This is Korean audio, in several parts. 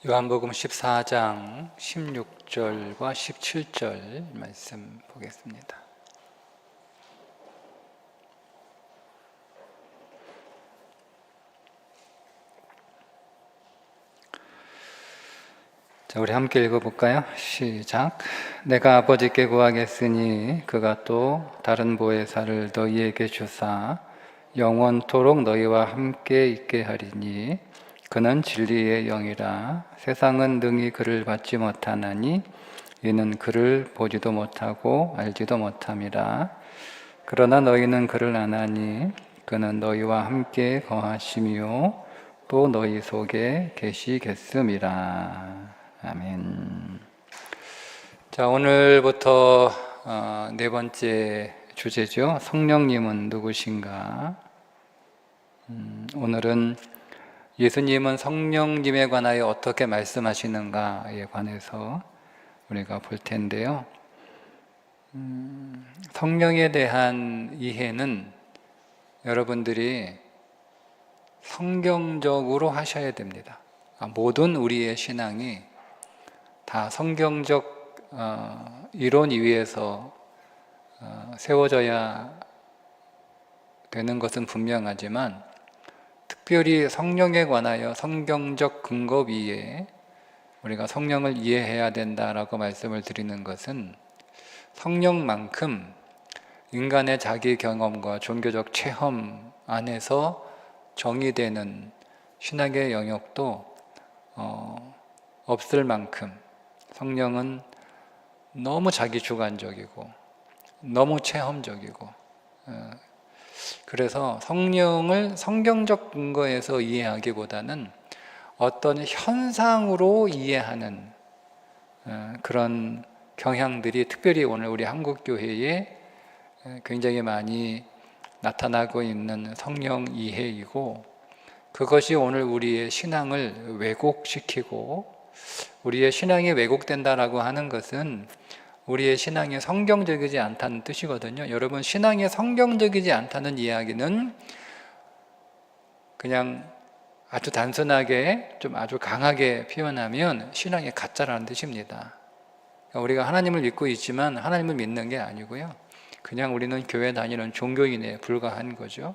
요한복음 14장 16절과 17절 말씀 보겠습니다. 자, 우리 함께 읽어볼까요? 시작. 내가 아버지께 구하겠으니 그가 또 다른 보혜사를 너희에게 주사 영원토록 너희와 함께 있게 하리니 그는 진리의 영이라. 세상은 능히 그를 받지 못하나니 이는 그를 보지도 못하고 알지도 못함이라. 그러나 너희는 그를 아나니 그는 너희와 함께 거하시며 또 너희 속에 계시겠음이라. 아멘. 자, 오늘부터 네 번째 주제죠. 성령님은 누구신가? 오늘은 예수님은 성령님에 관하여 어떻게 말씀하시는가에 관해서 우리가 볼 텐데요. 성령에 대한 이해는 여러분들이 성경적으로 하셔야 됩니다. 모든 우리의 신앙이 다 성경적 이론 위에서 세워져야 되는 것은 분명하지만 특별히 성령에 관하여 성경적 근거 위에 우리가 성령을 이해해야 된다라고 말씀을 드리는 것은 성령만큼 인간의 자기 경험과 종교적 체험 안에서 정의되는 신학의 영역도 없을 만큼 성령은 너무 자기 주관적이고 너무 체험적이고 그래서 성령을 성경적 근거에서 이해하기보다는 어떤 현상으로 이해하는 그런 경향들이 특별히 오늘 우리 한국교회에 굉장히 많이 나타나고 있는 성령 이해이고, 그것이 오늘 우리의 신앙을 왜곡시키고, 우리의 신앙이 왜곡된다라고 하는 것은 우리의 신앙이 성경적이지 않다는 뜻이거든요. 여러분, 신앙이 성경적이지 않다는 이야기는 그냥 아주 단순하게 좀 아주 강하게 표현하면 신앙이 가짜라는 뜻입니다. 그러니까 우리가 하나님을 믿고 있지만 하나님을 믿는 게 아니고요, 그냥 우리는 교회 다니는 종교인에 불과한 거죠.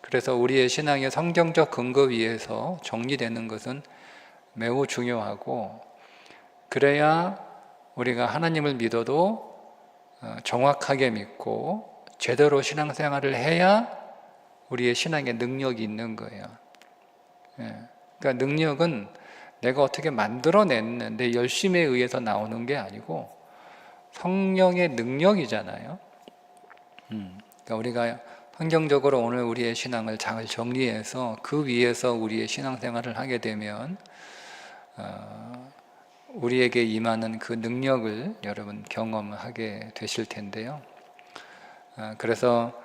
그래서 우리의 신앙의 성경적 근거 위에서 정리되는 것은 매우 중요하고, 그래야 우리가 하나님을 믿어도 정확하게 믿고 제대로 신앙생활을 해야 우리의 신앙에 능력이 있는 거예요. 그러니까 능력은 내가 어떻게 만들어낸 내 열심에 의해서 나오는 게 아니고 성령의 능력이잖아요. 그러니까 우리가 성경적으로 오늘 우리의 신앙을 잘 정리해서 그 위에서 우리의 신앙생활을 하게 되면 우리에게 임하는 그 능력을 여러분 경험하게 되실 텐데요. 그래서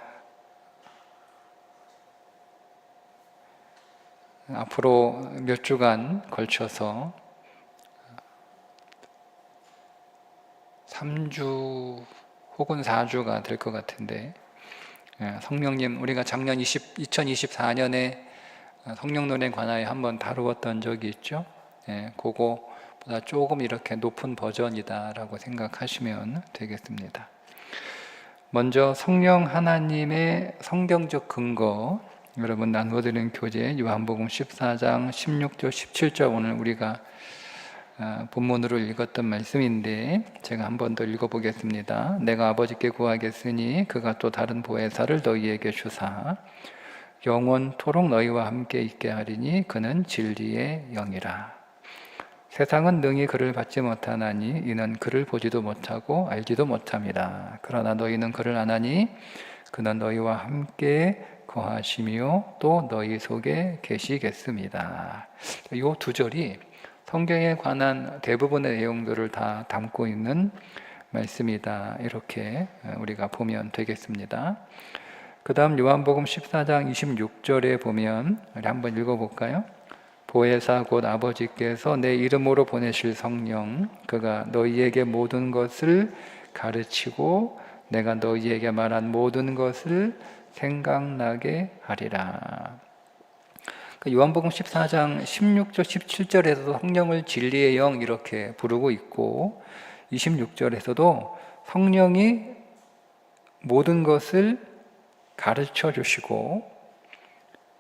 앞으로 몇 주간 걸쳐서 3주 혹은 4주가 될 것 같은데, 성령님, 우리가 작년 2024년에 성령론에 관하여 한번 다루었던 적이 있죠. 그거보다 조금 이렇게 높은 버전이다라고 생각하시면 되겠습니다. 먼저 성령 하나님의 성경적 근거, 여러분 나누어드린 교재 요한복음 14장 16절 17절 오늘 우리가 본문으로 읽었던 말씀인데 제가 한 번 더 읽어보겠습니다. 내가 아버지께 구하겠으니 그가 또 다른 보혜사를 너희에게 주사 영원토록 너희와 함께 있게 하리니 그는 진리의 영이라. 세상은 능히 그를 받지 못하나니 이는 그를 보지도 못하고 알지도 못함이라. 그러나 너희는 그를 아나니 그는 너희와 함께 거하시며 또 너희 속에 계시겠습니다. 이 두 절이 성경에 관한 대부분의 내용들을 다 담고 있는 말씀이다, 이렇게 우리가 보면 되겠습니다. 그 다음 요한복음 14장 26절에 보면 우리 한번 읽어볼까요? 보혜사 곧 아버지께서 내 이름으로 보내실 성령, 그가 너희에게 모든 것을 가르치고 내가 너희에게 말한 모든 것을 생각나게 하리라. 요한복음 14장 16절 17절에서도 성령을 진리의 영 이렇게 부르고 있고 26절에서도 성령이 모든 것을 가르쳐 주시고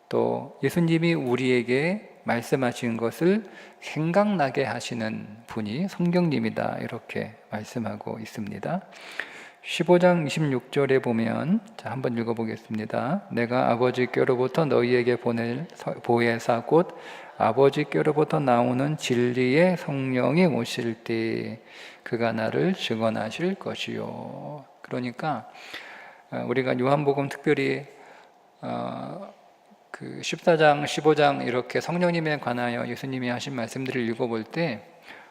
또 예수님이 우리에게 말씀하신 것을 생각나게 하시는 분이 성령님이다 이렇게 말씀하고 있습니다. 15장 26절에 보면 한번 읽어보겠습니다. 내가 아버지께로부터 너희에게 보낼 보혜사 곧 아버지께로부터 나오는 진리의 성령이 오실 때 그가 나를 증언하실 것이요. 그러니까 우리가 요한복음 특별히 그 14장, 15장 이렇게 성령님에 관하여 예수님이 하신 말씀들을 읽어볼 때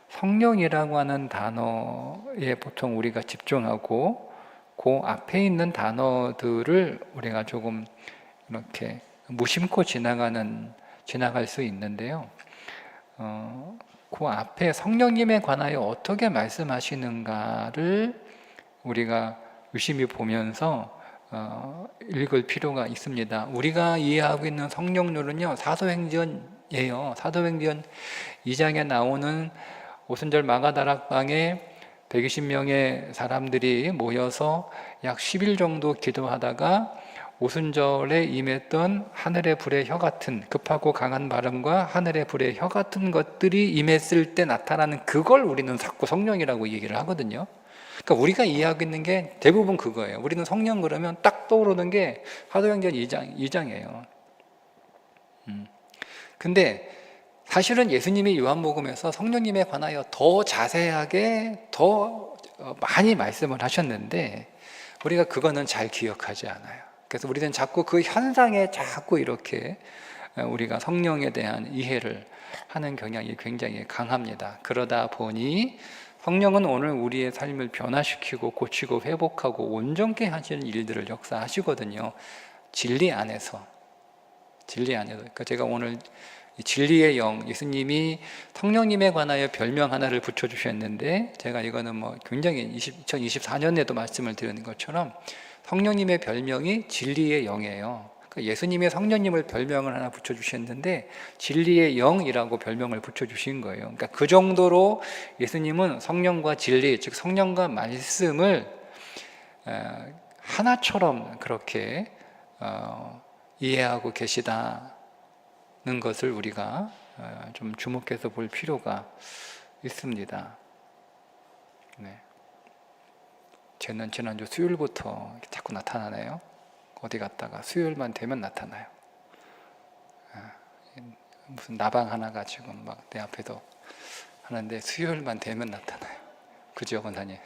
성령이라고 하는 단어에 보통 우리가 집중하고 그 앞에 있는 단어들을 우리가 조금 이렇게 무심코 지나갈 수 있는데요. 그 앞에 성령님에 관하여 어떻게 말씀하시는가를 우리가 유심히 보면서 읽을 필요가 있습니다. 우리가 이해하고 있는 성령론은요, 사도행전이에요. 사도행전 2장에 나오는 오순절 마가다락방에 120명의 사람들이 모여서 약 10일 정도 기도하다가 오순절에 임했던 하늘의 불의 혀 같은 급하고 강한 발음과 하늘의 불의 혀 같은 것들이 임했을 때 나타나는 그걸 우리는 자꾸 성령이라고 얘기를 하거든요. 그러니까 우리가 이해하고 있는 게 대부분 그거예요. 우리는 성령 그러면 딱 떠오르는 게 사도행전 2장이에요. 근데 사실은 예수님이 요한복음에서 성령님에 관하여 더 자세하게 더 많이 말씀을 하셨는데 우리가 그거는 잘 기억하지 않아요. 그래서 우리는 자꾸 그 현상에 자꾸 이렇게 우리가 성령에 대한 이해를 하는 경향이 굉장히 강합니다. 그러다 보니 성령은 오늘 우리의 삶을 변화시키고 고치고 회복하고 온전케 하시는 일들을 역사하시거든요. 진리 안에서. 그러니까 제가 오늘 진리의 영, 예수님이 성령님에 관하여 별명 하나를 붙여주셨는데 제가 이거는 굉장히 2024년에도 말씀을 드리는 것처럼 성령님의 별명이 진리의 영이에요. 그러니까 예수님의 성령님을 별명을 하나 붙여주셨는데 진리의 영이라고 별명을 붙여주신 거예요. 그러니까 그 정도로 예수님은 성령과 진리, 즉 성령과 말씀을 하나처럼 그렇게 이해하고 계시다는 것을 우리가 좀 주목해서 볼 필요가 있습니다. 네. 쟤는 지난주 수요일부터 자꾸 나타나네요. 어디 갔다가 수요일만 되면 나타나요. 무슨 나방 하나 가지고 막 내 앞에도 하는데 수요일만 되면 나타나요. 그죠, 권사님?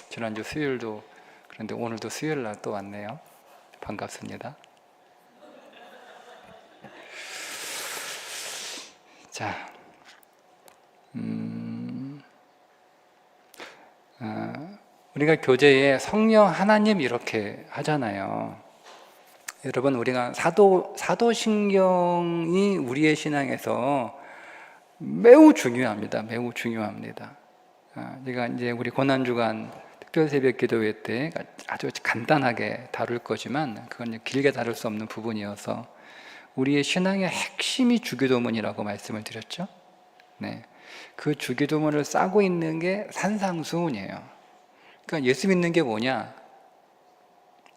지난주 수요일도 그런데 오늘도 수요일 날 또 왔네요. 반갑습니다. 자, 우리가 교재에 성령 하나님 이렇게 하잖아요. 여러분, 우리가 사도신경이 우리의 신앙에서 매우 중요합니다. 매우 중요합니다. 제가 이제 우리 고난주간 특별 새벽 기도회 때 아주 간단하게 다룰 거지만 그건 길게 다룰 수 없는 부분이어서 우리의 신앙의 핵심이 주기도문이라고 말씀을 드렸죠. 네, 그 주기도문을 싸고 있는 게 산상수훈이에요. 그러니까 예수 믿는 게 뭐냐?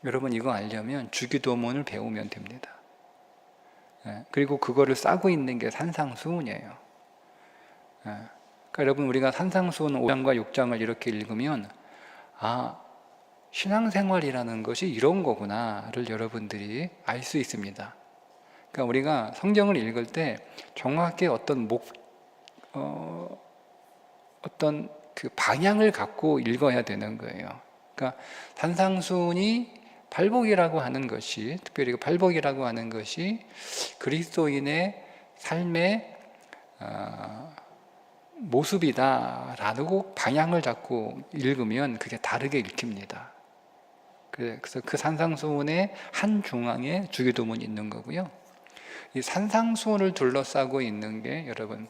여러분 이거 알려면 주기도문을 배우면 됩니다. 그리고 그거를 싸고 있는 게 산상수훈이에요. 그러니까 여러분 우리가 산상수훈 5장과 6장을 이렇게 읽으면 신앙생활이라는 것이 이런 거구나를 여러분들이 알 수 있습니다. 그러니까 우리가 성경을 읽을 때 정확히 어떤 그 방향을 갖고 읽어야 되는 거예요. 그러니까 산상수훈이 발복이라고 하는 것이, 특별히 발복이라고 하는 것이 그리스도인의 삶의 모습이다라고 방향을 잡고 읽으면 그게 다르게 읽힙니다. 그래서 그 산상수훈의 한 중앙에 주기도문이 있는 거고요. 이 산상수훈을 둘러싸고 있는 게 여러분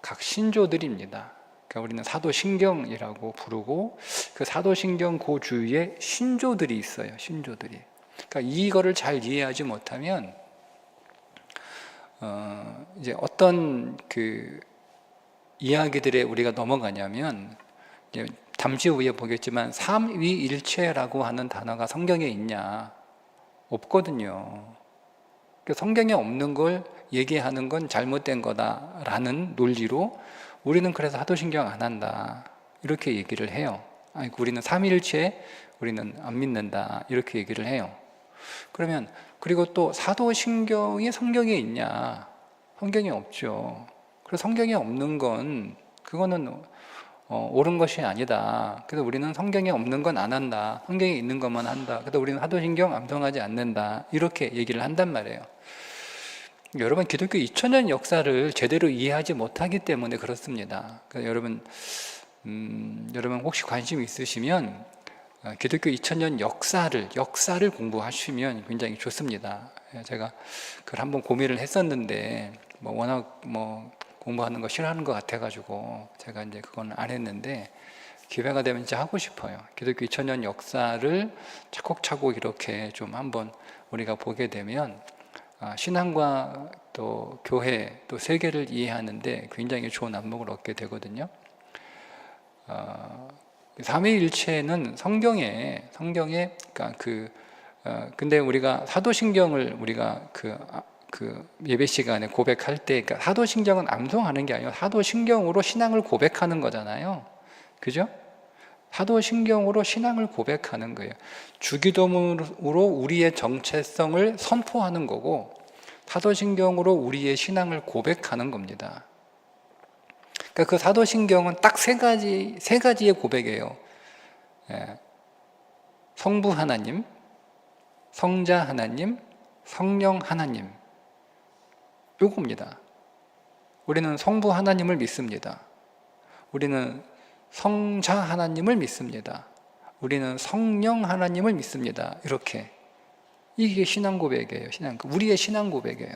각 신조들입니다. 그러니까 우리는 사도신경이라고 부르고 그 사도신경 그 주위에 신조들이 있어요. 신조들이. 그러니까 이거를 잘 이해하지 못하면 이제 어떤 그 이야기들에 우리가 넘어가냐면, 이제 잠시 후에 보겠지만 삼위일체라고 하는 단어가 성경에 있냐? 없거든요. 성경에 없는 걸 얘기하는 건 잘못된 거다라는 논리로 우리는 그래서 사도신경 안 한다 이렇게 얘기를 해요. 아니, 우리는 삼위일체 우리는 안 믿는다 이렇게 얘기를 해요. 그러면 그리고 또 사도신경이 성경에 있냐? 성경에 없죠. 그래서 성경에 없는 건 그거는 옳은 것이 아니다. 그래서 우리는 성경에 없는 건 안 한다. 성경에 있는 것만 한다. 그래서 우리는 사도신경 암송하지 않는다. 이렇게 얘기를 한단 말이에요. 여러분, 기독교 2000년 역사를 제대로 이해하지 못하기 때문에 그렇습니다. 그래서 여러분 혹시 관심 있으시면 기독교 2000년 역사를 공부하시면 굉장히 좋습니다. 제가 그걸 한번 고민을 했었는데 워낙 공부하는 거 싫어하는 것 같아가지고 제가 이제 그건 안 했는데, 기회가 되면 진짜 하고 싶어요. 기독교 2000년 역사를 차곡차곡 이렇게 좀 한번 우리가 보게 되면 신앙과 또 교회 또 세계를 이해하는데 굉장히 좋은 안목을 얻게 되거든요. 삼위일체는 성경에 그러니까 근데 우리가 사도신경을 우리가 그 예배 시간에 고백할 때, 그러니까 사도신경은 암송하는 게 아니고 사도신경으로 신앙을 고백하는 거잖아요. 그죠? 사도신경으로 신앙을 고백하는 거예요. 주기도문으로 우리의 정체성을 선포하는 거고, 사도신경으로 우리의 신앙을 고백하는 겁니다. 그러니까 그 사도신경은 딱 세 가지의 고백이에요. 성부 하나님, 성자 하나님, 성령 하나님. 요겁니다. 우리는 성부 하나님을 믿습니다. 우리는 성자 하나님을 믿습니다. 우리는 성령 하나님을 믿습니다. 이렇게. 이게 신앙 고백이에요. 우리의 신앙 고백이에요.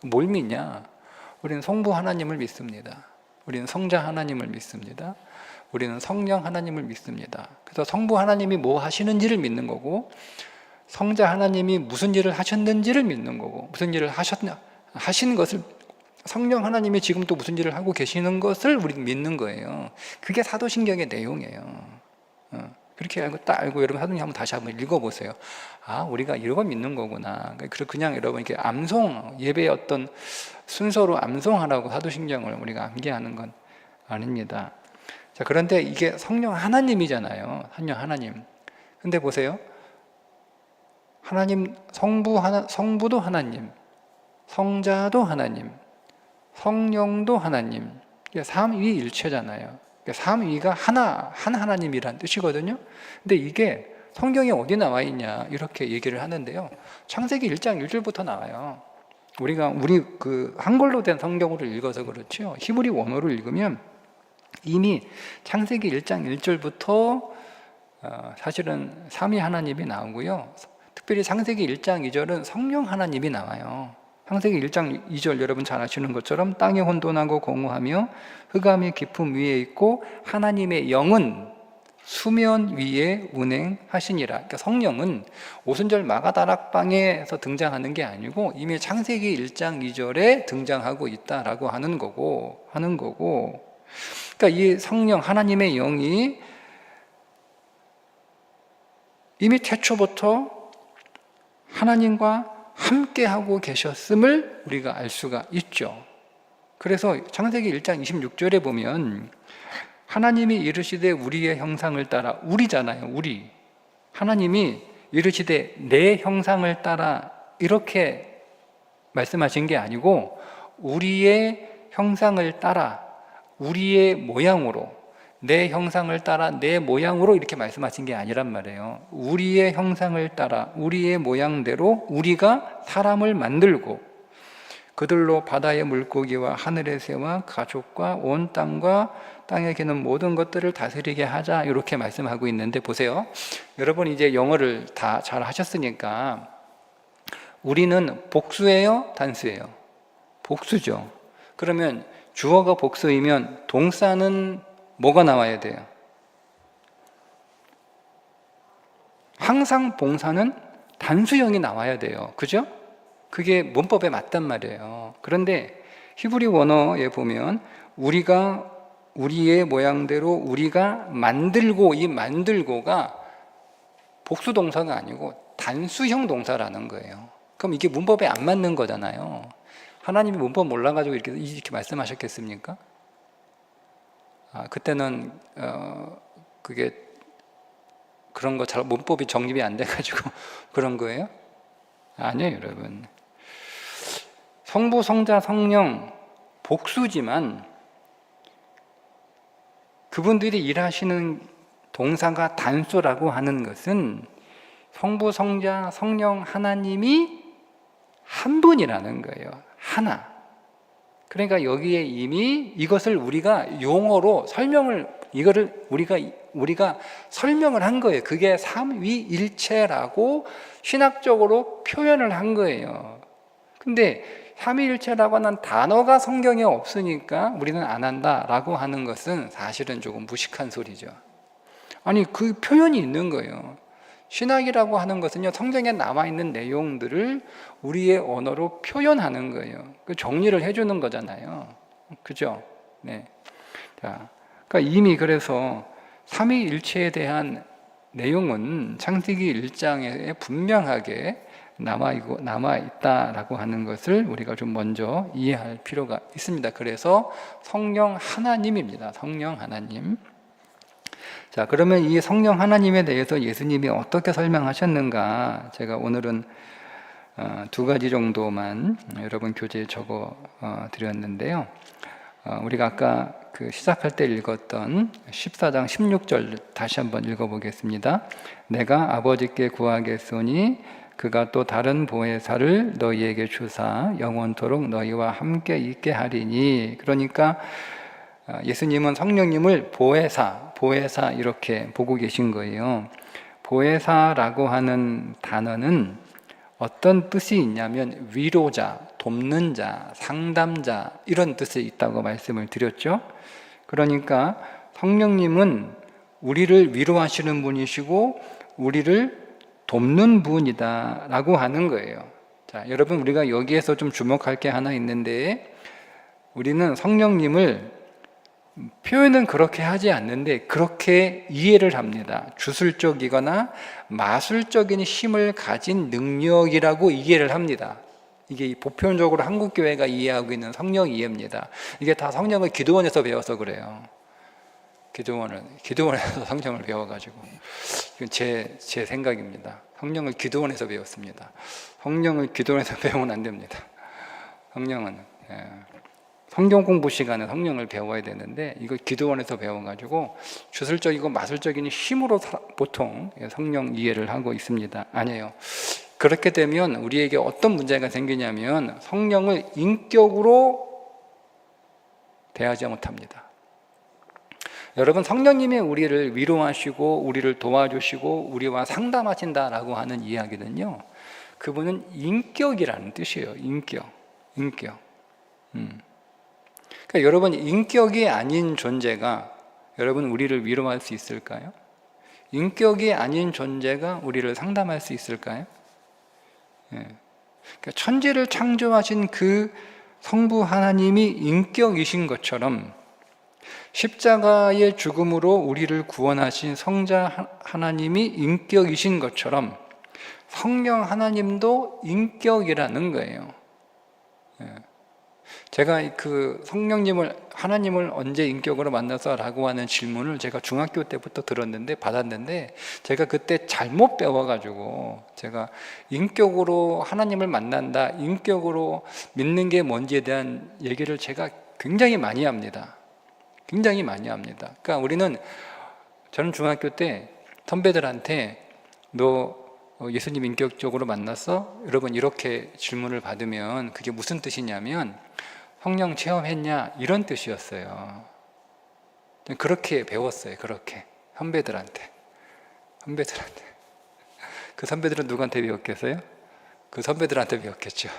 뭘 믿냐? 우리는 성부 하나님을 믿습니다. 우리는 성자 하나님을 믿습니다. 우리는 성령 하나님을 믿습니다. 그래서 성부 하나님이 뭐 하시는지를 믿는 거고, 성자 하나님이 무슨 일을 하셨는지를 믿는 거고, 무슨 일을 하신 것을, 성령 하나님이 지금 또 무슨 일을 하고 계시는 것을 우리는 믿는 거예요. 그게 사도신경의 내용이에요. 그렇게 알고 딱 알고 여러분 사도신경 한번 다시 한번 읽어보세요. 아, 우리가 이거 믿는 거구나. 그냥 여러분 이렇게 예배의 어떤 순서로 암송하라고 사도신경을 우리가 암기하는 건 아닙니다. 자, 그런데 이게 성령 하나님이잖아요. 성령 하나님. 근데 보세요. 하나님, 성부도 하나님, 성자도 하나님, 성령도 하나님. 이게 삼위일체잖아요. 삼위가 한 하나님이란 뜻이거든요. 근데 이게 성경에 어디 나와 있냐 이렇게 얘기를 하는데요. 창세기 1장 1절부터 나와요. 우리 그 한글로 된 성경으로 읽어서 그렇죠. 히브리 원어로 읽으면 이미 창세기 1장 1절부터 사실은 삼위 하나님이 나오고요. 특별히 창세기 1장 2절은 성령 하나님이 나와요. 창세기 1장 2절 여러분 잘 아시는 것처럼 땅이 혼돈하고 공허하며 흑암이 깊음 위에 있고 하나님의 영은 수면 위에 운행하시니라. 그러니까 성령은 오순절 마가다락방에서 등장하는 게 아니고 이미 창세기 1장 2절에 등장하고 있다라고 하는 거고. 그러니까 이 성령 하나님의 영이 이미 태초부터 하나님과 함께하고 계셨음을 우리가 알 수가 있죠. 그래서 창세기 1장 26절에 보면 하나님이 이르시되 우리의 형상을 따라, 우리잖아요, 우리. 하나님이 이르시되 내 형상을 따라 이렇게 말씀하신 게 아니고 우리의 형상을 따라 우리의 모양으로, 내 형상을 따라 내 모양으로 이렇게 말씀하신 게 아니란 말이에요. 우리의 형상을 따라 우리의 모양대로 우리가 사람을 만들고 그들로 바다의 물고기와 하늘의 새와 가축과 온 땅과 땅에 기는 모든 것들을 다스리게 하자, 이렇게 말씀하고 있는데 보세요. 여러분 이제 영어를 다 잘 하셨으니까 우리는 복수예요? 단수예요? 복수죠. 그러면 주어가 복수이면 동사는 뭐가 나와야 돼요? 항상 봉사는 단수형이 나와야 돼요. 그죠? 그게 문법에 맞단 말이에요. 그런데 히브리 원어에 보면 우리가 우리의 모양대로 우리가 만들고, 이 만들고가 복수 동사가 아니고 단수형 동사라는 거예요. 그럼 이게 문법에 안 맞는 거잖아요. 하나님이 문법 몰라가지고 이렇게 말씀하셨겠습니까? 그때는 그게 그런 거 잘 문법이 정립이 안 돼가지고 그런 거예요? 아니에요, 여러분. 성부, 성자, 성령 복수지만 그분들이 일하시는 동사가 단수라고 하는 것은 성부, 성자, 성령 하나님이 한 분이라는 거예요. 하나. 그러니까 여기에 이미 이것을 우리가 용어로 이거를 우리가 설명을 한 거예요. 그게 삼위일체라고 신학적으로 표현을 한 거예요. 근데 삼위일체라고 하는 단어가 성경에 없으니까 우리는 안 한다라고 하는 것은 사실은 조금 무식한 소리죠. 아니, 그 표현이 있는 거예요. 신학이라고 하는 것은요, 성경에 남아있는 내용들을 우리의 언어로 표현하는 거예요. 그 정리를 해주는 거잖아요. 그죠? 네. 자, 그러니까 이미 그래서 삼위일체에 대한 내용은 창세기 1장에 분명하게 남아있다라고 하는 것을 우리가 좀 먼저 이해할 필요가 있습니다. 그래서 성령 하나님입니다. 성령 하나님. 자, 그러면 이 성령 하나님에 대해서 예수님이 어떻게 설명하셨는가? 제가 오늘은 두 가지 정도만 여러분 교재에 적어 드렸는데요. 우리가 아까 그 시작할 때 읽었던 14장 16절 다시 한번 읽어보겠습니다. 내가 아버지께 구하겠으니 그가 또 다른 보혜사를 너희에게 주사 영원토록 너희와 함께 있게 하리니. 그러니까 예수님은 성령님을 보혜사 이렇게 보고 계신 거예요. 보혜사라고 하는 단어는 어떤 뜻이 있냐면 위로자, 돕는 자, 상담자 이런 뜻이 있다고 말씀을 드렸죠. 그러니까 성령님은 우리를 위로하시는 분이시고 우리를 돕는 분이다 라고 하는 거예요. 자, 여러분, 우리가 여기에서 좀 주목할 게 하나 있는데, 우리는 성령님을 표현은 그렇게 하지 않는데 그렇게 이해를 합니다. 주술적이거나 마술적인 힘을 가진 능력이라고 이해를 합니다. 이게 보편적으로 한국교회가 이해하고 있는 성령 이해입니다. 이게 다 성령을 기도원에서 배워서 그래요. 기도원에서 성령을 배워가지고. 이건 제 생각입니다. 성령을 기도원에서 배웠습니다. 성령을 기도원에서 배우면 안 됩니다. 성령은 성경 공부 시간에 성령을 배워야 되는데 이걸 기도원에서 배워가지고 주술적이고 마술적인 힘으로 보통 성령 이해를 하고 있습니다. 아니에요. 그렇게 되면 우리에게 어떤 문제가 생기냐면 성령을 인격으로 대하지 못합니다. 여러분, 성령님이 우리를 위로하시고 우리를 도와주시고 우리와 상담하신다라고 하는 이야기는요, 그분은 인격이라는 뜻이에요. 인격. 그러니까 여러분, 인격이 아닌 존재가 여러분 우리를 위로할 수 있을까요? 인격이 아닌 존재가 우리를 상담할 수 있을까요? 그러니까 천지를 창조하신 그 성부 하나님이 인격이신 것처럼 십자가의 죽음으로 우리를 구원하신 성자 하나님이 인격이신 것처럼 성령 하나님도 인격이라는 거예요. 제가 그 하나님을 언제 인격으로 만나서라고 하는 질문을 제가 중학교 때부터 받았는데 제가 그때 잘못 배워가지고 제가 인격으로 하나님을 만난다, 인격으로 믿는 게 뭔지에 대한 얘기를 제가 굉장히 많이 합니다. 그러니까 저는 중학교 때 선배들한테 너 예수님 인격적으로 만났어? 여러분, 이렇게 질문을 받으면 그게 무슨 뜻이냐면 성령 체험했냐? 이런 뜻이었어요. 그렇게 배웠어요. 그렇게 선배들한테. 그 선배들은 누구한테 배웠겠어요? 그 선배들한테 배웠겠죠.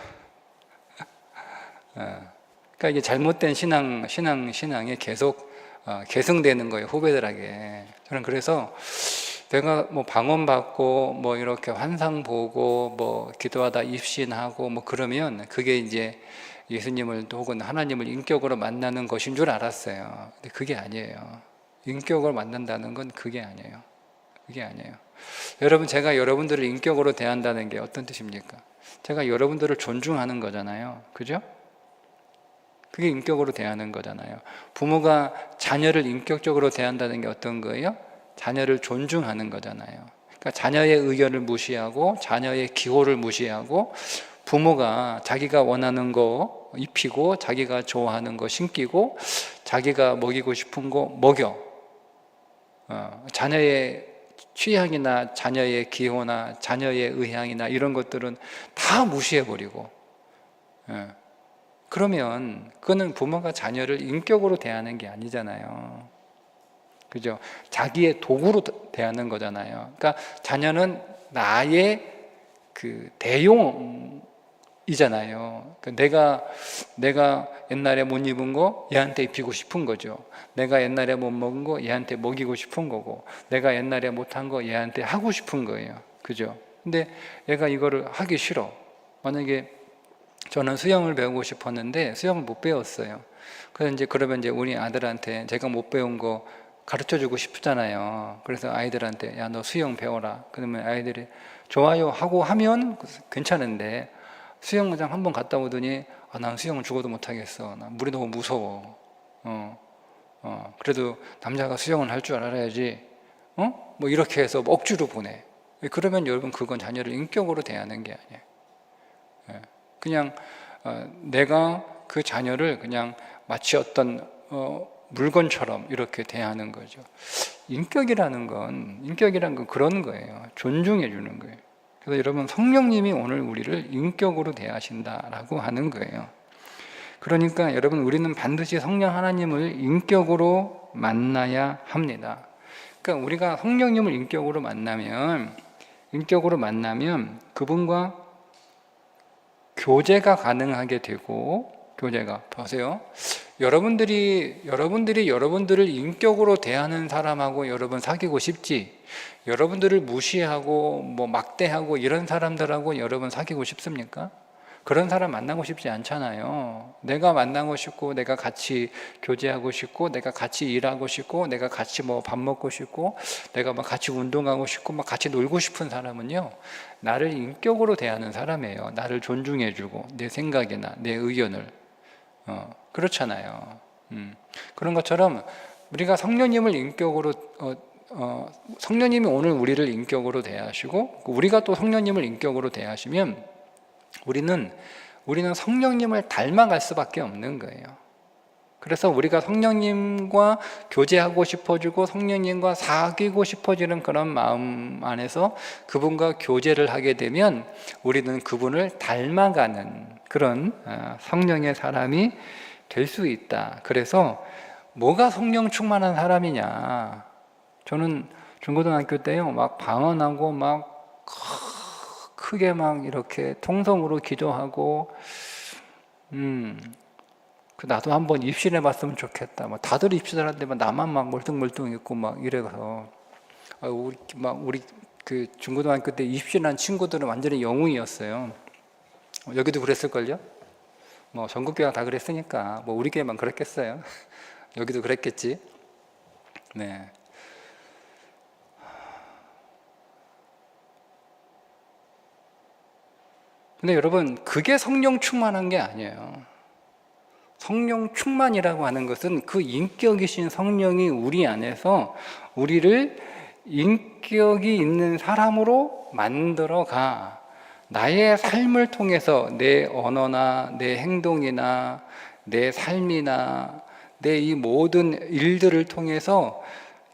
그러니까 이게 잘못된 신앙에 계속 계승되는 거예요, 후배들에게. 저는 그래서 내가 뭐 방언 받고 뭐 이렇게 환상 보고 뭐 기도하다 입신하고 뭐 그러면 그게 이제 예수님을 혹은 하나님을 인격으로 만나는 것인 줄 알았어요. 근데 그게 아니에요. 인격으로 만난다는 건 그게 아니에요. 그게 아니에요. 여러분, 제가 여러분들을 인격으로 대한다는 게 어떤 뜻입니까? 제가 여러분들을 존중하는 거잖아요. 그죠? 그게 인격으로 대하는 거잖아요. 부모가 자녀를 인격적으로 대한다는 게 어떤 거예요? 자녀를 존중하는 거잖아요. 그러니까 자녀의 의견을 무시하고 자녀의 기호를 무시하고 부모가 자기가 원하는 거 입히고 자기가 좋아하는 거 신기고 자기가 먹이고 싶은 거 먹여. 자녀의 취향이나 자녀의 기호나 자녀의 의향이나 이런 것들은 다 무시해버리고, 그러면 그거는 부모가 자녀를 인격으로 대하는 게 아니잖아요. 그죠? 자기의 도구로 대하는 거잖아요. 그러니까 자녀는 나의 그 대용이잖아요. 그러니까 내가 옛날에 못 입은 거 얘한테 입히고 싶은 거죠. 내가 옛날에 못 먹은 거 얘한테 먹이고 싶은 거고, 내가 옛날에 못한 거 얘한테 하고 싶은 거예요. 그죠? 근데 얘가 이거를 하기 싫어. 만약에 저는 수영을 배우고 싶었는데 수영을 못 배웠어요. 그래서 그러면 우리 아들한테 제가 못 배운 거 가르쳐 주고 싶잖아요. 그래서 아이들한테 야, 너 수영 배워라. 그러면 아이들이 좋아요 하고 하면 괜찮은데 수영장 한번 갔다 오더니 난 수영을 죽어도 못하겠어. 나 물이 너무 무서워. 그래도 남자가 수영을 할 줄 알아야지. 뭐 이렇게 해서 억지로 보내. 그러면 여러분 그건 자녀를 인격으로 대하는 게 아니에요. 그냥 내가 그 자녀를 그냥 마치 어떤 물건처럼 이렇게 대하는 거죠. 인격이란 건 그런 거예요. 존중해 주는 거예요. 그래서 여러분, 성령님이 오늘 우리를 인격으로 대하신다라고 하는 거예요. 그러니까 여러분, 우리는 반드시 성령 하나님을 인격으로 만나야 합니다. 그러니까 우리가 성령님을 인격으로 만나면 그분과 교제가 가능하게 되고, 교제가 보세요. 여러분들이 여러분들을 인격으로 대하는 사람하고 여러분 사귀고 싶지, 여러분들을 무시하고 뭐 막대하고 이런 사람들하고 여러분 사귀고 싶습니까? 그런 사람 만나고 싶지 않잖아요. 내가 만나고 싶고, 내가 같이 교제하고 싶고, 내가 같이 일하고 싶고, 내가 같이 뭐 밥 먹고 싶고, 내가 막 같이 운동하고 싶고, 막 같이 놀고 싶은 사람은요, 나를 인격으로 대하는 사람이에요. 나를 존중해주고 내 생각이나 내 의견을. 그렇잖아요. 그런 것처럼 우리가 성령님을 인격으로 성령님이 오늘 우리를 인격으로 대하시고 우리가 또 성령님을 인격으로 대하시면 우리는 성령님을 닮아갈 수밖에 없는 거예요. 그래서 우리가 성령님과 교제하고 싶어지고 성령님과 사귀고 싶어지는 그런 마음 안에서 그분과 교제를 하게 되면 우리는 그분을 닮아가는 그런 성령의 사람이 될 수 있다. 그래서 뭐가 성령 충만한 사람이냐? 저는 중고등학교 때요, 막 방언하고 막 크게 막 이렇게 통성으로 기도하고, 나도 한번 입신해 봤으면 좋겠다. 막 다들 입신을 하는데 나만 막 멀뚱멀뚱 있고 막 이래서 우리 그 중고등학교 때 입신한 친구들은 완전히 영웅이었어요. 여기도 그랬을걸요? 뭐 전국교회가 다 그랬으니까 뭐 우리 교회만 그랬겠어요? 여기도 그랬겠지. 네. 근데 여러분, 그게 성령 충만한 게 아니에요. 성령 충만이라고 하는 것은 그 인격이신 성령이 우리 안에서 우리를 인격이 있는 사람으로 만들어가. 나의 삶을 통해서 내 언어나 내 행동이나 내 삶이나 내 이 모든 일들을 통해서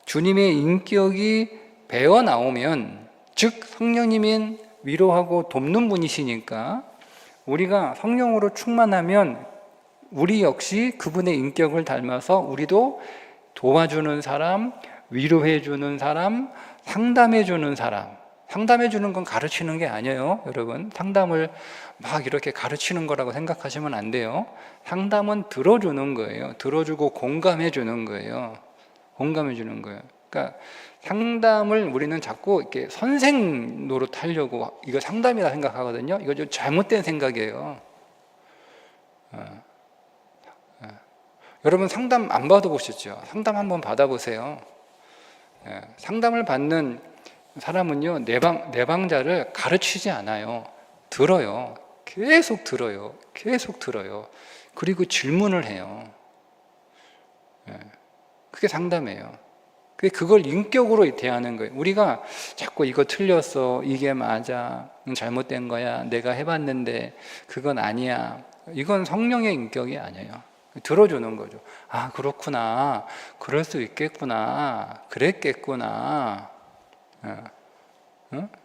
주님의 인격이 배어 나오면, 즉 성령님인 위로하고 돕는 분이시니까 우리가 성령으로 충만하면 우리 역시 그분의 인격을 닮아서 우리도 도와주는 사람, 위로해주는 사람, 상담해주는 사람. 상담해주는 건 가르치는 게 아니에요, 여러분. 상담을 막 이렇게 가르치는 거라고 생각하시면 안 돼요. 상담은 들어주는 거예요. 들어주고 공감해주는 거예요. 공감해주는 거예요. 그러니까 상담을 우리는 자꾸 이렇게 선생 노릇하려고 이거 상담이라 생각하거든요. 이거 좀 잘못된 생각이에요. 여러분 상담 안 받아보셨죠? 상담 한번 받아보세요. 상담을 받는 사람은요, 내방자를 가르치지 않아요. 들어요. 계속 들어요. 계속 들어요. 그리고 질문을 해요. 그게 상담이에요. 그걸 인격으로 대하는 거예요. 우리가 자꾸 이거 틀렸어, 이게 맞아, 잘못된 거야, 내가 해봤는데 그건 아니야. 이건 성령의 인격이 아니에요. 들어주는 거죠. 아, 그렇구나, 그럴 수 있겠구나, 그랬겠구나.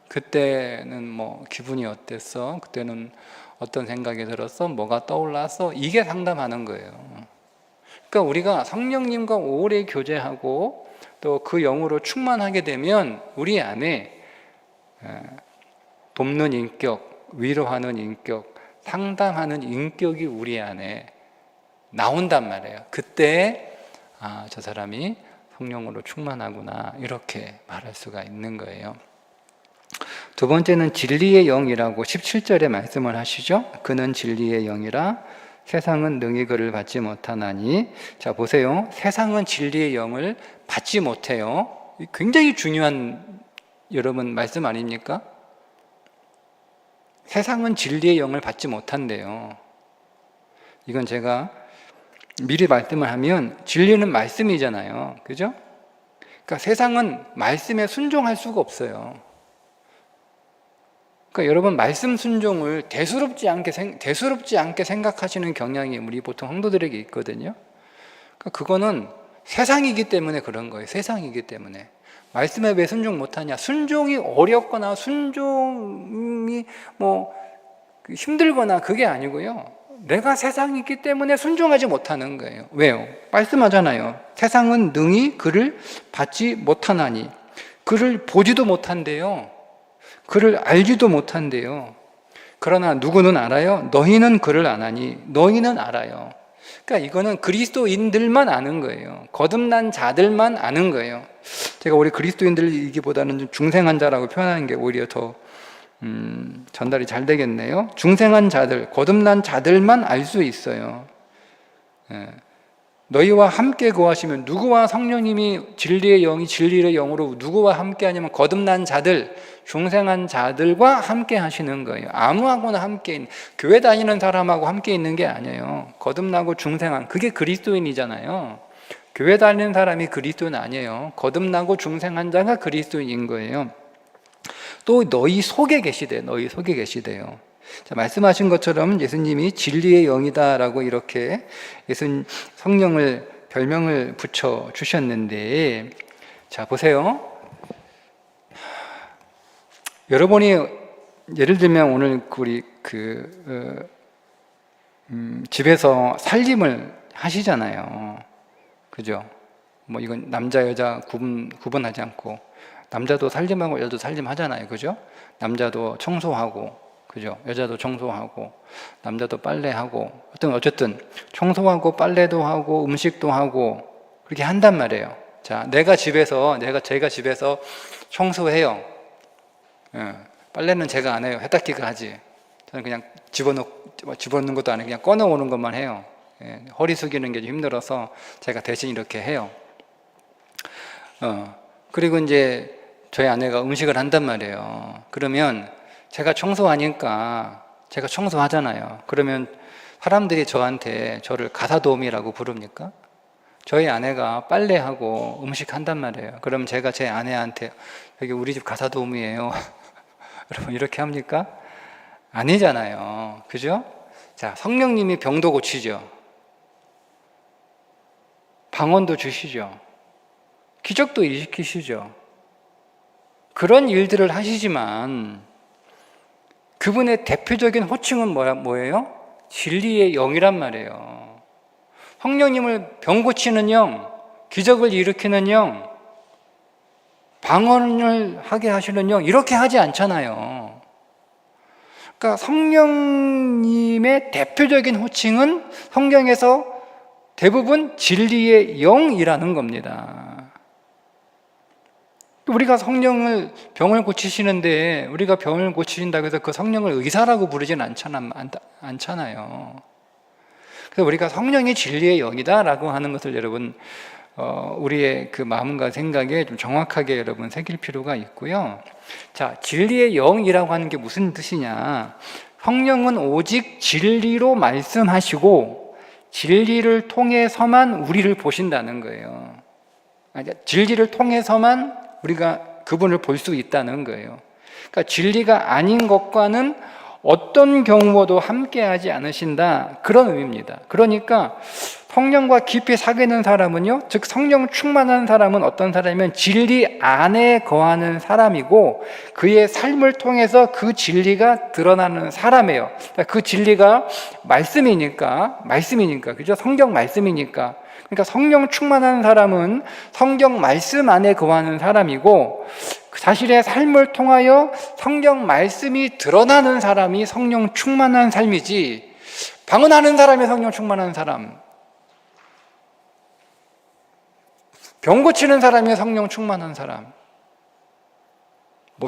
그때는 뭐 기분이 어땠어? 그때는 어떤 생각이 들었어? 뭐가 떠올랐어? 이게 상담하는 거예요. 그러니까 우리가 성령님과 오래 교제하고 또 그 영으로 충만하게 되면 우리 안에 돕는 인격, 위로하는 인격, 상담하는 인격이 우리 안에 나온단 말이에요. 그때 아, 저 사람이 성령으로 충만하구나, 이렇게 말할 수가 있는 거예요. 두 번째는 진리의 영이라고 17절에 말씀을 하시죠. 그는 진리의 영이라 세상은 능히 그를 받지 못하나니. 자, 보세요. 세상은 진리의 영을 받지 못해요. 굉장히 중요한 여러분 말씀 아닙니까? 세상은 진리의 영을 받지 못한대요. 이건 제가 미리 말씀을 하면 진리는 말씀이잖아요. 그죠? 그러니까 세상은 말씀에 순종할 수가 없어요. 그러니까 여러분 말씀 순종을 대수롭지 않게 생각하시는 경향이 우리 보통 성도들에게 있거든요. 그러니까 그거는 세상이기 때문에 그런 거예요. 세상이기 때문에. 말씀에 왜 순종 못하냐? 순종이 어렵거나 순종이 뭐 힘들거나 그게 아니고요. 내가 세상이기 때문에 순종하지 못하는 거예요. 왜요? 말씀하잖아요. 세상은 능히 그를 받지 못하나니. 그를 보지도 못한대요. 그를 알지도 못한대요. 그러나 누구는 알아요? 너희는 그를 아나니. 너희는 알아요. 그러니까 이거는 그리스도인들만 아는 거예요. 거듭난 자들만 아는 거예요. 제가 우리 그리스도인들이기보다는 좀 중생한 자라고 표현하는 게 오히려 더 전달이 잘 되겠네요. 중생한 자들, 거듭난 자들만 알 수 있어요. 너희와 함께 거하시면, 누구와 성령님이 진리의 영으로 누구와 함께 하냐면 거듭난 자들, 중생한 자들과 함께 하시는 거예요. 아무하고나 함께, 교회 다니는 사람하고 함께 있는 게 아니에요. 거듭나고 중생한, 그게 그리스도인이잖아요. 교회 다니는 사람이 그리스도인 아니에요. 거듭나고 중생한 자가 그리스도인인 거예요. 또 너희 속에 계시대요. 자, 말씀하신 것처럼 예수님이 진리의 영이다라고 이렇게 성령을 별명을 붙여 주셨는데, 자, 보세요. 여러분이 예를 들면 오늘 우리 집에서 살림을 하시잖아요. 그죠? 뭐 이건 남자 여자 구분하지 않고 남자도 살림하고 여자도 살림하잖아요. 그죠? 남자도 청소하고, 그죠? 여자도 청소하고, 남자도 빨래하고, 어쨌든 청소하고 빨래도 하고 음식도 하고 그렇게 한단 말이에요. 자, 제가 집에서 청소해요. 빨래는 제가 안 해요. 세탁기가 하지. 저는 그냥 집어넣는 것도 아니고 그냥 꺼내오는 것만 해요. 허리 숙이는 게 좀 힘들어서 제가 대신 이렇게 해요. 그리고 이제 저희 아내가 음식을 한단 말이에요. 그러면 제가 청소하니까, 제가 청소하잖아요. 그러면 사람들이 저를 가사도우미라고 부릅니까? 저희 아내가 빨래하고 음식 한단 말이에요. 그럼 제가 제 아내한테 여기 우리 집 가사도우미예요. 여러분 이렇게 합니까? 아니잖아요. 그죠? 자, 성령님이 병도 고치죠. 방언도 주시죠. 기적도 일으키시죠. 그런 일들을 하시지만 그분의 대표적인 호칭은 뭐예요? 진리의 영이란 말이에요. 성령님을 병 고치는 영, 기적을 일으키는 영, 방언을 하게 하시는 영, 이렇게 하지 않잖아요. 그러니까 성령님의 대표적인 호칭은 성경에서 대부분 진리의 영이라는 겁니다. 우리가 성령을 병을 고치시는데 우리가 병을 고치신다고 해서 그 성령을 의사라고 부르진 않잖아요. 그래서 우리가 성령이 진리의 영이다라고 하는 것을 여러분 우리의 그 마음과 생각에 좀 정확하게 여러분 새길 필요가 있고요. 자, 진리의 영이라고 하는 게 무슨 뜻이냐? 성령은 오직 진리로 말씀하시고 진리를 통해서만 우리를 보신다는 거예요. 진리를 통해서만 우리가 그분을 볼 수 있다는 거예요. 그러니까 진리가 아닌 것과는 어떤 경우도 함께하지 않으신다, 그런 의미입니다. 그러니까 성령과 깊이 사귀는 사람은요, 즉 성령 충만한 사람은 어떤 사람이면 진리 안에 거하는 사람이고 그의 삶을 통해서 그 진리가 드러나는 사람이에요. 그 진리가 말씀이니까, 그죠? 성경 말씀이니까. 그러니까 성령 충만한 사람은 성경 말씀 안에 거하는 사람이고 자신의 삶을 통하여 성경 말씀이 드러나는 사람이 성령 충만한 삶이지, 방언하는 사람이 성령 충만한 사람, 병 고치는 사람이 성령 충만한 사람,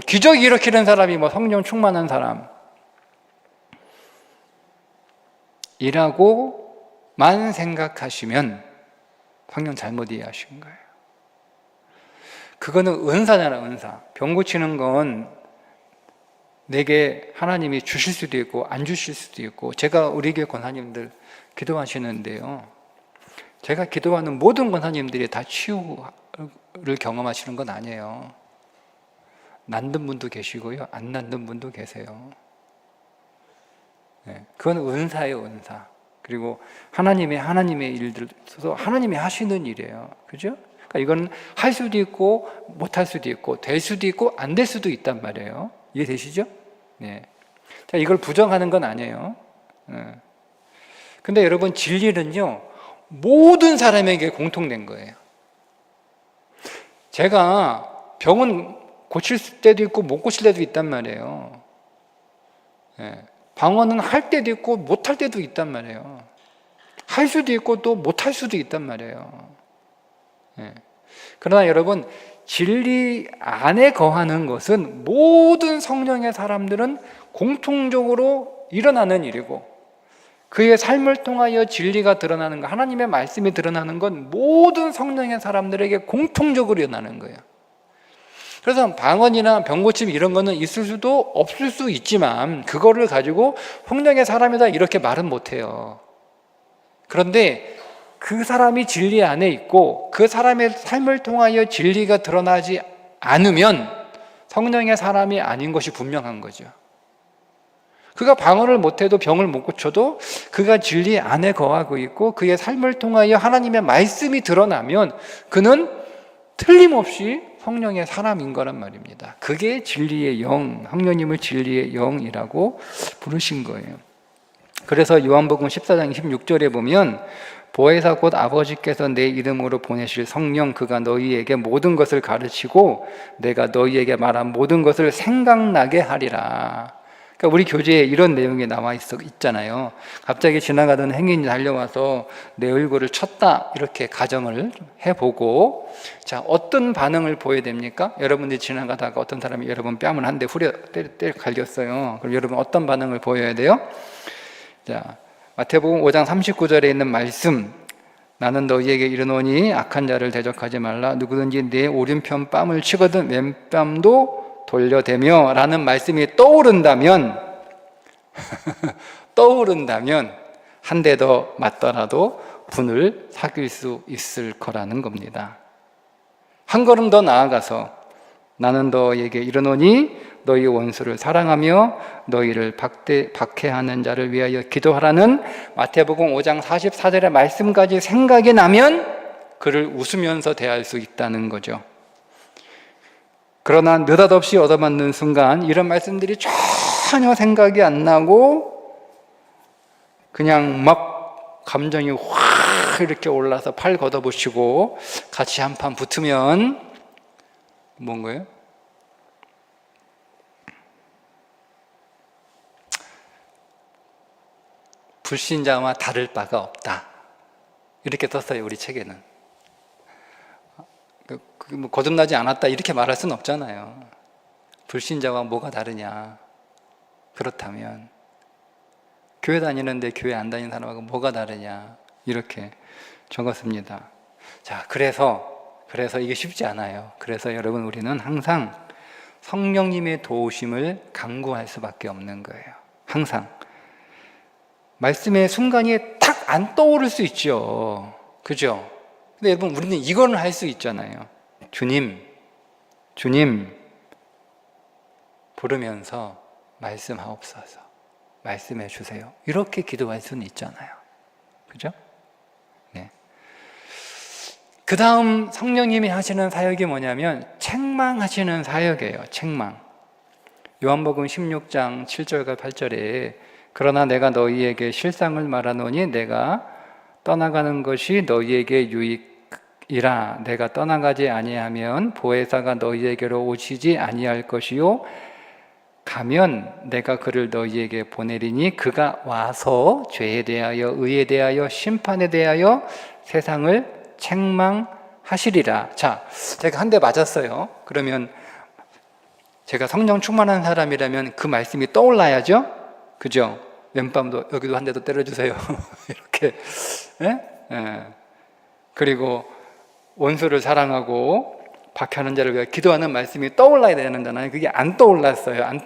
기적 일으키는 사람이 성령 충만한 사람이라고만 생각하시면 성령 잘못 이해하신 거예요. 그거는 은사잖아, 은사. 병 고치는 건 내게 하나님이 주실 수도 있고 안 주실 수도 있고, 제가 우리 교회 권사님들 기도하시는데요, 제가 기도하는 모든 권사님들이 다 치유를 경험하시는 건 아니에요. 낫는 분도 계시고요, 안 낫는 분도 계세요. 네, 그건 은사예요, 은사. 그리고 하나님의 일들 있어서 하나님이 하시는 일이에요. 그죠? 그러니까 이건 할 수도 있고 못할 수도 있고 될 수도 있고 안 될 수도 있단 말이에요. 이해되시죠? 네. 자, 이걸 부정하는 건 아니에요. 근데 여러분, 진리는요 모든 사람에게 공통된 거예요. 제가 병은 고칠 때도 있고 못 고칠 때도 있단 말이에요. 네. 방언은 할 때도 있고 못할 때도 있단 말이에요. 할 수도 있고 또 못할 수도 있단 말이에요. 네. 그러나 여러분, 진리 안에 거하는 것은 모든 성령의 사람들은 공통적으로 일어나는 일이고, 그의 삶을 통하여 진리가 드러나는 것, 하나님의 말씀이 드러나는 건 모든 성령의 사람들에게 공통적으로 일어나는 거예요. 그래서 방언이나 병고침 이런 거는 있을 수도 없을 수 있지만 그거를 가지고 성령의 사람이다 이렇게 말은 못해요. 그런데 그 사람이 진리 안에 있고 그 사람의 삶을 통하여 진리가 드러나지 않으면 성령의 사람이 아닌 것이 분명한 거죠. 그가 방언을 못해도 병을 못 고쳐도 그가 진리 안에 거하고 있고 그의 삶을 통하여 하나님의 말씀이 드러나면 그는 틀림없이 성령의 사람인 거란 말입니다. 그게 진리의 영, 성령님을 진리의 영이라고 부르신 거예요. 그래서 요한복음 14장 16절에 보면 보혜사 곧 아버지께서 내 이름으로 보내실 성령, 그가 너희에게 모든 것을 가르치고 내가 너희에게 말한 모든 것을 생각나게 하리라. 그러니까 우리 교재에 이런 내용이 나와 있잖아요. 갑자기 지나가던 행인이 달려와서 내 얼굴을 쳤다, 이렇게 가정을 해보고, 자, 어떤 반응을 보여야 됩니까? 여러분들이 지나가다가 어떤 사람이 여러분 뺨을 한 대 때려 갈겼어요. 그럼 여러분 어떤 반응을 보여야 돼요? 자, 마태복음 5장 39절에 있는 말씀, 나는 너희에게 이르노니 악한 자를 대적하지 말라. 누구든지 내 오른편 뺨을 치거든 왼뺨도 돌려대며 라는 말씀이 떠오른다면 한 대 더 맞더라도 분을 사귈 수 있을 거라는 겁니다. 한 걸음 더 나아가서 나는 너희에게 이르노니 너희 원수를 사랑하며 너희를 박해하는 자를 위하여 기도하라는 마태복음 5장 44절의 말씀까지 생각이 나면 그를 웃으면서 대할 수 있다는 거죠. 그러나 느닷없이 얻어맞는 순간 이런 말씀들이 전혀 생각이 안 나고 그냥 막 감정이 확 이렇게 올라서 팔 걷어붙이고 같이 한판 붙으면 뭔 거예요? 불신자와 다를 바가 없다, 이렇게 떴어요, 우리 책에는. 뭐 거듭나지 않았다 이렇게 말할 수는 없잖아요. 불신자와 뭐가 다르냐? 그렇다면 교회 다니는데 교회 안 다니는 사람하고 뭐가 다르냐? 이렇게 적었습니다. 자, 그래서 이게 쉽지 않아요. 그래서 여러분, 우리는 항상 성령님의 도우심을 간구할 수밖에 없는 거예요. 항상 말씀의 순간이 탁 안 떠오를 수 있죠. 그죠? 근데 여러분, 우리는 이거는 할 수 있잖아요. 주님 부르면서 말씀하옵소서, 말씀해 주세요. 이렇게 기도할 수는 있잖아요. 그죠? 네. 그 다음 성령님이 하시는 사역이 뭐냐면 책망하시는 사역이에요. 책망. 요한복음 16장 7절과 8절에 그러나 내가 너희에게 실상을 말하노니 내가 떠나가는 것이 너희에게 유익이라. 내가 떠나가지 아니하면 보혜사가 너희에게로 오시지 아니할 것이요 가면 내가 그를 너희에게 보내리니 그가 와서 죄에 대하여 의에 대하여 심판에 대하여 세상을 책망하시리라. 자, 제가 한 대 맞았어요. 그러면 제가 성령 충만한 사람이라면 그 말씀이 떠올라야죠? 그죠? 왼밤도 여기도 한 대도 때려주세요. 이렇게. 예? 예. 그리고 원수를 사랑하고 박해하는 자를 위해 기도하는 말씀이 떠올라야 되는잖아요. 그게 안 떠올랐어요. 안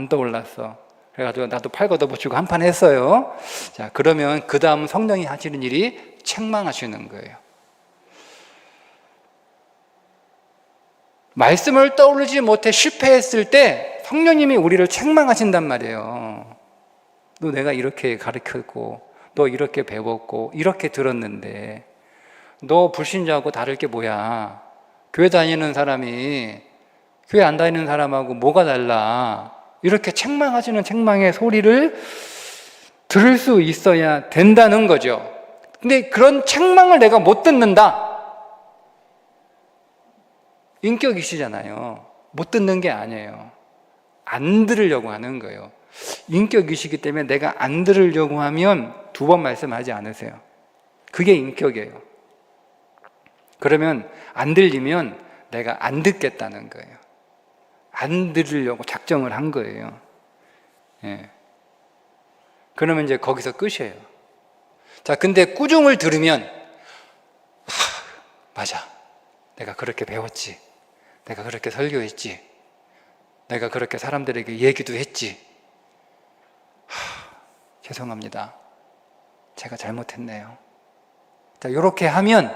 떠올랐어. 그래가지고 나도 팔 걷어붙이고 한판 했어요. 자, 그러면 그 다음 성령이 하시는 일이 책망하시는 거예요. 말씀을 떠올리지 못해 실패했을 때 성령님이 우리를 책망하신단 말이에요. 너 내가 이렇게 가르쳤고, 너 이렇게 배웠고, 이렇게 들었는데 너 불신자하고 다를 게 뭐야? 교회 다니는 사람이 교회 안 다니는 사람하고 뭐가 달라? 이렇게 책망하시는 책망의 소리를 들을 수 있어야 된다는 거죠. 근데 그런 책망을 내가 못 듣는다. 인격이시잖아요. 못 듣는 게 아니에요. 안 들으려고 하는 거예요. 인격이시기 때문에 내가 안 들으려고 하면 2번 말씀하지 않으세요. 그게 인격이에요. 그러면 안 들리면 내가 안 듣겠다는 거예요. 안 들으려고 작정을 한 거예요. 예. 그러면 이제 거기서 끝이에요. 자, 근데 꾸중을 들으면 맞아. 내가 그렇게 배웠지. 내가 그렇게 설교했지. 내가 그렇게 사람들에게 얘기도 했지. 죄송합니다. 제가 잘못했네요. 자, 이렇게 하면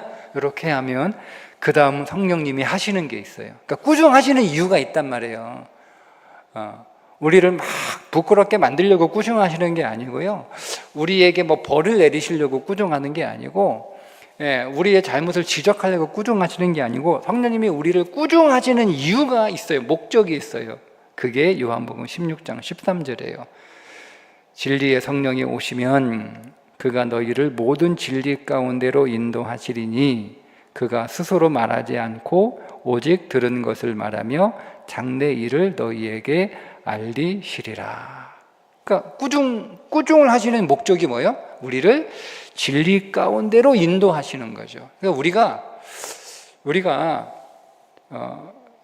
그 다음 성령님이 하시는 게 있어요. 그러니까 꾸중하시는 이유가 있단 말이에요. 우리를 막 부끄럽게 만들려고 꾸중하시는 게 아니고요. 우리에게 뭐 벌을 내리시려고 꾸중하는 게 아니고, 우리의 잘못을 지적하려고 꾸중하시는 게 아니고, 성령님이 우리를 꾸중하시는 이유가 있어요. 목적이 있어요. 그게 요한복음 16장 13절이에요. 진리의 성령이 오시면 그가 너희를 모든 진리 가운데로 인도하시리니 그가 스스로 말하지 않고 오직 들은 것을 말하며 장래 일을 너희에게 알리시리라. 그러니까 꾸중을 하시는 목적이 뭐예요? 우리를 진리 가운데로 인도하시는 거죠. 그러니까 우리가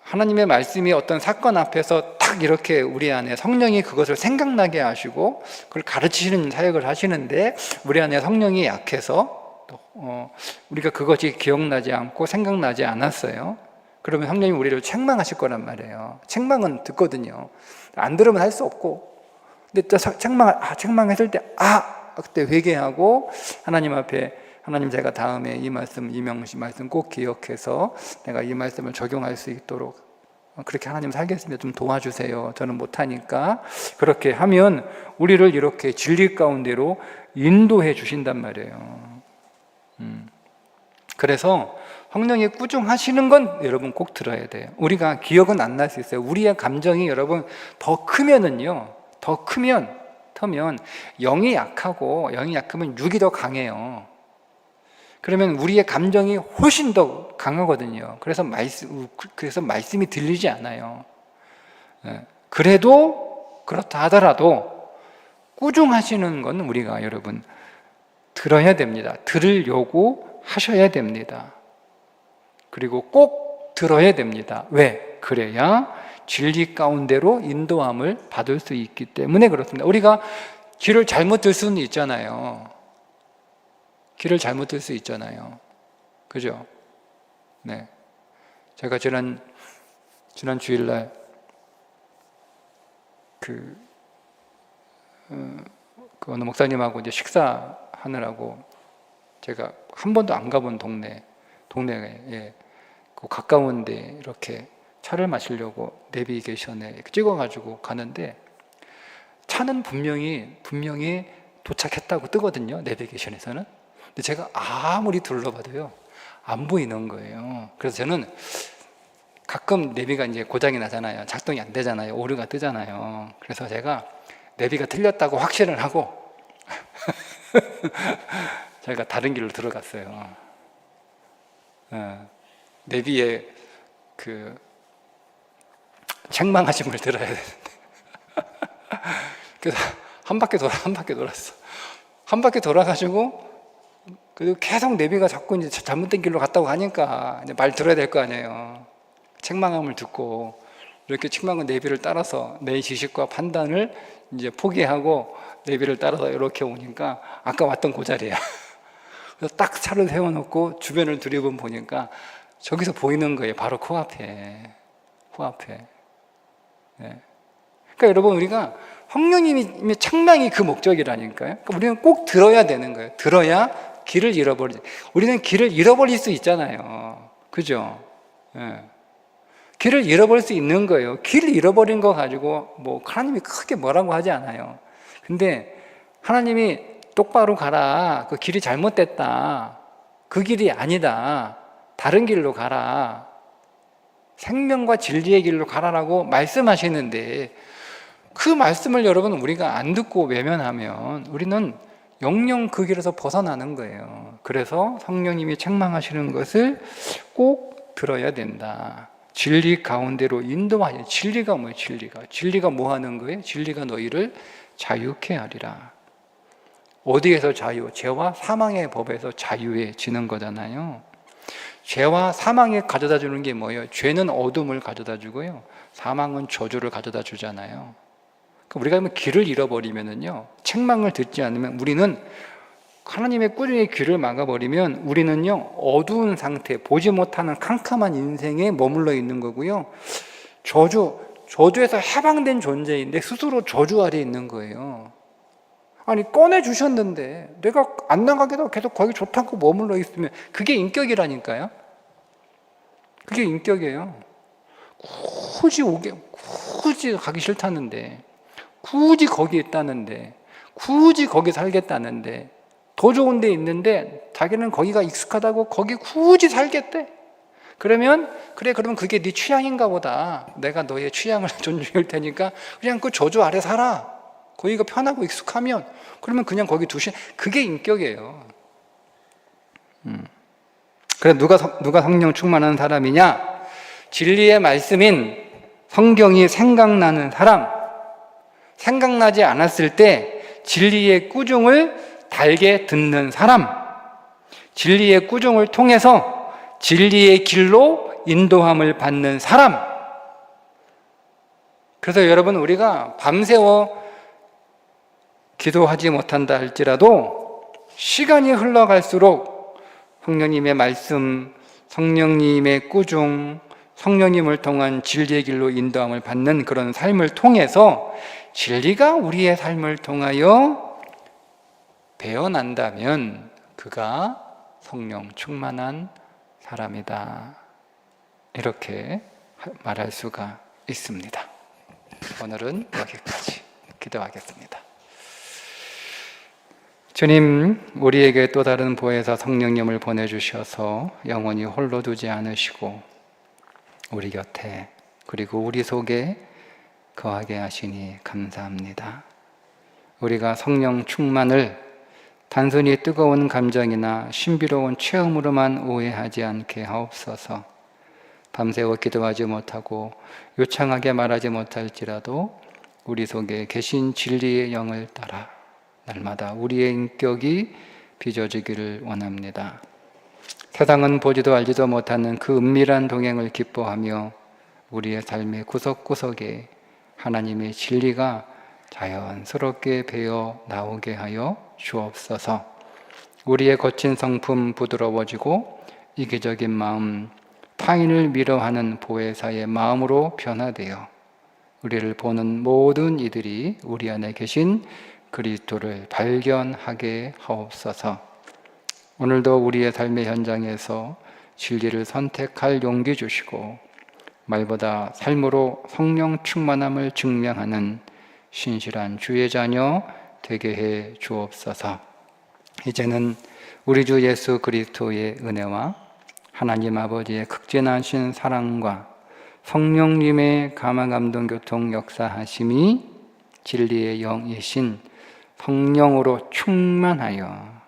하나님의 말씀이 어떤 사건 앞에서 딱 이렇게 우리 안에 성령이 그것을 생각나게 하시고 그걸 가르치시는 사역을 하시는데, 우리 안에 성령이 약해서 우리가 그것이 기억나지 않고 생각나지 않았어요. 그러면 성령이 우리를 책망하실 거란 말이에요. 책망은 듣거든요. 안 들으면 할 수 없고, 근데 또 책망했을 때 그때 회개하고 하나님 앞에, 하나님 제가 다음에 이 말씀, 이명시 말씀 꼭 기억해서 내가 이 말씀을 적용할 수 있도록 그렇게 하나님 살겠습니다. 좀 도와주세요. 저는 못하니까. 그렇게 하면 우리를 이렇게 진리 가운데로 인도해 주신단 말이에요. 그래서 성령이 꾸중하시는 건 여러분 꼭 들어야 돼요. 우리가 기억은 안 날 수 있어요. 우리의 감정이 여러분 더 크면은요, 더 크면 영이 약하면 육이 더 강해요. 그러면 우리의 감정이 훨씬 더 강하거든요. 그래서 말씀이 들리지 않아요. 그래도 그렇다 하더라도 꾸중하시는 건 우리가 여러분 들어야 됩니다. 들으려고 하셔야 됩니다. 그리고 꼭 들어야 됩니다. 왜? 그래야 진리 가운데로 인도함을 받을 수 있기 때문에 그렇습니다. 우리가 길을 잘못 들 수는 있잖아요. 길을 잘못 들 수 있잖아요. 그죠? 네. 제가 지난 주일날 그 어느 목사님하고 이제 식사하느라고 제가 한 번도 안 가본 동네에 그 가까운데 이렇게 차를 마시려고 내비게이션에 찍어가지고 가는데 차는 분명히 도착했다고 뜨거든요, 내비게이션에서는. 근데 제가 아무리 둘러봐도요 안 보이는 거예요. 그래서 저는 가끔 내비가 이제 고장이 나잖아요. 작동이 안 되잖아요. 오류가 뜨잖아요. 그래서 제가 내비가 틀렸다고 확신을 하고 제가 다른 길로 들어갔어요. 내비에 그 책망하심을 들어야 되는데 그래서 한 바퀴 돌았어. 한 바퀴 돌아가지고 그리고 계속 내비가 자꾸 이제 잘못된 길로 갔다고 하니까 이제 말 들어야 될 거 아니에요. 책망함을 듣고 이렇게 책망한 내비를 따라서 내 지식과 판단을 이제 포기하고 내비를 따라서 이렇게 오니까 아까 왔던 그 자리야. 그래서 딱 차를 세워놓고 주변을 두리번 보니까 저기서 보이는 거예요. 바로 코앞에. 네. 그러니까 여러분, 우리가 성령님의 책망이 그 목적이라니까요. 그러니까 우리는 꼭 들어야 되는 거예요. 들어야 길을 잃어버리지. 우리는 길을 잃어버릴 수 있잖아요. 그죠? 네. 길을 잃어버릴 수 있는 거예요. 길을 잃어버린 거 가지고 뭐 하나님이 크게 뭐라고 하지 않아요. 근데 하나님이 똑바로 가라. 그 길이 잘못됐다. 그 길이 아니다. 다른 길로 가라. 생명과 진리의 길로 가라라고 말씀하시는데 그 말씀을 여러분 우리가 안 듣고 외면하면 우리는 영영 그 길에서 벗어나는 거예요. 그래서 성령님이 책망하시는 것을 꼭 들어야 된다. 진리 가운데로 인도하여. 진리가 뭐예요? 진리가 뭐 하는 거예요? 진리가 너희를 자유케 하리라. 어디에서 자유? 죄와 사망의 법에서 자유해지는 거잖아요. 죄와 사망이 가져다 주는 게 뭐예요? 죄는 어둠을 가져다 주고요, 사망은 저주를 가져다 주잖아요. 우리가 길을 잃어버리면은요, 책망을 듣지 않으면 우리는 하나님의 꾸준히 귀를 막아버리면 우리는요 어두운 상태, 보지 못하는 캄캄한 인생에 머물러 있는 거고요, 저주에서 해방된 존재인데 스스로 저주 아래 있는 거예요. 아니 꺼내주셨는데 내가 안 나가게도 계속 거기 좋다고 머물러 있으면 그게 인격이라니까요. 그게 인격이에요. 굳이 가기 싫다는데, 굳이 거기 있다는데, 굳이 거기 살겠다는데, 더 좋은 데 있는데 자기는 거기가 익숙하다고 거기 굳이 살겠대. 그러면 그게 네 취향인가 보다. 내가 너의 취향을 존중할 테니까 그냥 그 저주 아래 살아. 거기가 편하고 익숙하면 그러면 그냥 거기 그게 인격이에요. 그래 누가 성령 충만한 사람이냐? 진리의 말씀인 성경이 생각나는 사람. 생각나지 않았을 때 진리의 꾸중을 달게 듣는 사람. 진리의 꾸중을 통해서 진리의 길로 인도함을 받는 사람. 그래서 여러분, 우리가 밤새워 기도하지 못한다 할지라도 시간이 흘러갈수록 성령님의 말씀, 성령님의 꾸중, 성령님을 통한 진리의 길로 인도함을 받는 그런 삶을 통해서 진리가 우리의 삶을 통하여 배어난다면 그가 성령 충만한 사람이다. 이렇게 말할 수가 있습니다. 오늘은 여기까지 기도하겠습니다. 주님, 우리에게 또 다른 보혜사 성령님을 보내주셔서 영원히 홀로 두지 않으시고 우리 곁에 그리고 우리 속에 거하게 하시니 감사합니다. 우리가 성령 충만을 단순히 뜨거운 감정이나 신비로운 체험으로만 오해하지 않게 하옵소서. 밤새워 기도하지 못하고 요창하게 말하지 못할지라도 우리 속에 계신 진리의 영을 따라 날마다 우리의 인격이 빚어지기를 원합니다. 세상은 보지도 알지도 못하는 그 은밀한 동행을 기뻐하며 우리의 삶의 구석구석에 하나님의 진리가 자연스럽게 배어 나오게 하여 주옵소서. 우리의 거친 성품 부드러워지고 이기적인 마음, 타인을 미워하는 보혜사의 마음으로 변화되어 우리를 보는 모든 이들이 우리 안에 계신 그리스도를 발견하게 하옵소서. 오늘도 우리의 삶의 현장에서 진리를 선택할 용기 주시고 말보다 삶으로 성령 충만함을 증명하는 신실한 주의 자녀 되게 해 주옵소서. 이제는 우리 주 예수 그리스도의 은혜와 하나님 아버지의 극진하신 사랑과 성령님의 감화감동 교통 역사하심이 진리의 영이신 성령으로 충만하여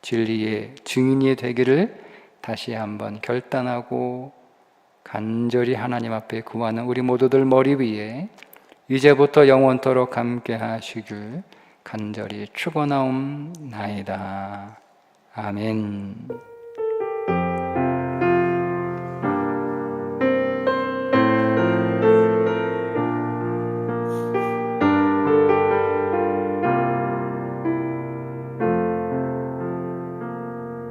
진리의 증인이 되기를 다시 한번 결단하고 간절히 하나님 앞에 구하는 우리 모두들 머리 위에 이제부터 영원토록 함께 하시길 간절히 축원하옵나이다. 아멘.